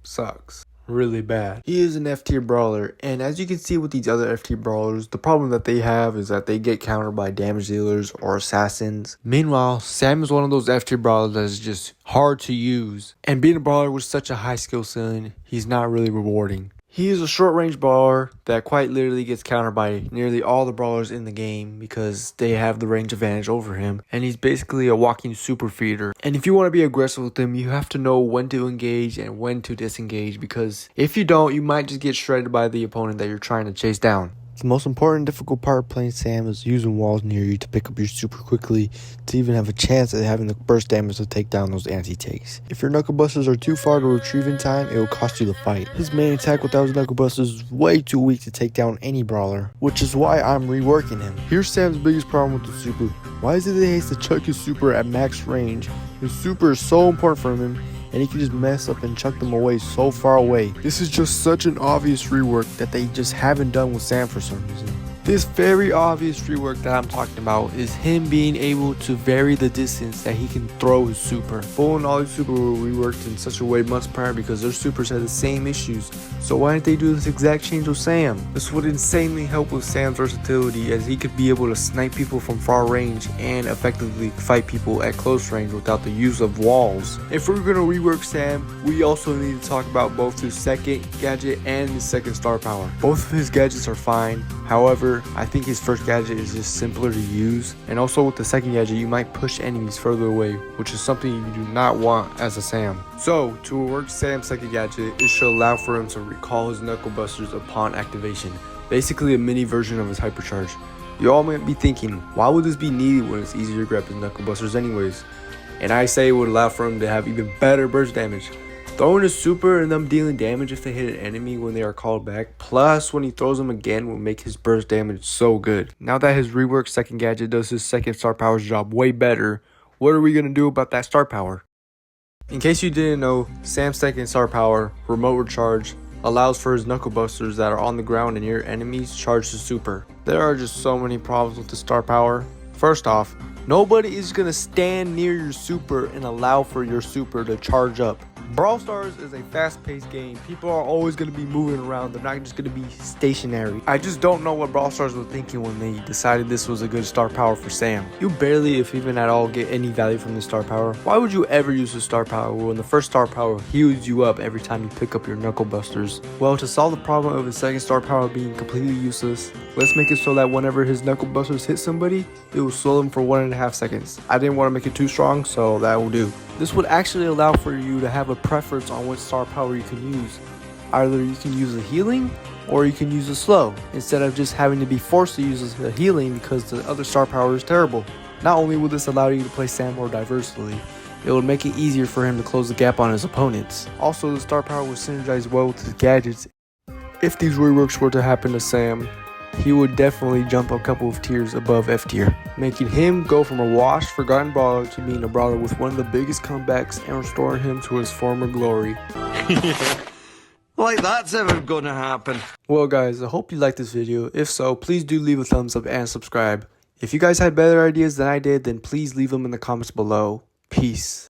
sucks really bad. He is an F tier brawler, and as you can see with these other F tier brawlers, the problem that they have is that they get countered by damage dealers or assassins. Meanwhile, Sam is one of those F tier brawlers that is just hard to use, and being a brawler with such a high skill ceiling, he's not really rewarding. He is a short range brawler that quite literally gets countered by nearly all the brawlers in the game because they have the range advantage over him, and he's basically a walking super feeder. And if you want to be aggressive with him, you have to know when to engage and when to disengage, because if you don't, you might just get shredded by the opponent that you're trying to chase down. The most important difficult part of playing Sam is using walls near you to pick up your super quickly to even have a chance at having the burst damage to take down those anti-takes. If your knuckle busters are too far to retrieve in time, it will cost you the fight. His main attack without his knuckle busters is way too weak to take down any brawler, which is why I'm reworking him. Here's Sam's biggest problem with the super. Why is it that he has to chuck his super at max range? His super is so important for him, and he can just mess up and chuck them away so far away. This is just such an obvious rework that they just haven't done with Sam for some reason. This very obvious rework that I'm talking about is him being able to vary the distance that he can throw his super. Full and Ollie super were reworked in such a way months prior because their supers had the same issues. So why didn't they do this exact change with Sam? This would insanely help with Sam's versatility, as he could be able to snipe people from far range and effectively fight people at close range without the use of walls. If we're going to rework Sam, we also need to talk about both his second gadget and his second star power. Both of his gadgets are fine, however, I think his first gadget is just simpler to use, and also with the second gadget you might push enemies further away, which is something you do not want as a Sam. So to rework Sam's second gadget, it should allow for him to recall his knuckle busters upon activation, basically a mini version of his hypercharge. You all might be thinking, why would this be needed when it's easier to grab his knuckle busters anyways? And I say it would allow for him to have even better burst damage. Throwing a super and them dealing damage if they hit an enemy when they are called back, plus when he throws them again, will make his burst damage so good. Now that his reworked second gadget does his second star power's job way better, what are we going to do about that star power? In case you didn't know, Sam's second star power, remote recharge, allows for his knuckle busters that are on the ground and near enemies charge to super. There are just so many problems with the star power. First off, nobody is going to stand near your super and allow for your super to charge up. Brawl Stars is a fast-paced game. People are always going to be moving around. They're not just going to be stationary. I just don't know what Brawl Stars were thinking when they decided this was a good star power for Sam. You barely, if even at all, get any value from the star power. Why would you ever use the star power when the first star power heals you up every time you pick up your knuckle busters? Well, to solve the problem of his second star power being completely useless, let's make it so that whenever his knuckle busters hit somebody, it will slow them for 1.5 seconds. I didn't want to make it too strong, so that will do. This would actually allow for you to have a preference on what star power you can use. Either you can use the healing or you can use the slow, instead of just having to be forced to use the healing because the other star power is terrible. Not only will this allow you to play Sam more diversely, it will make it easier for him to close the gap on his opponents. Also, the star power will synergize well with his gadgets. If these reworks were to happen to Sam, he would definitely jump a couple of tiers above F tier, making him go from a washed, forgotten brawler to being a brawler with one of the biggest comebacks and restoring him to his former glory. Like that's ever gonna happen. Well guys, I hope you liked this video. If so, please do leave a thumbs up and subscribe. If you guys had better ideas than I did, then please leave them in the comments below. Peace.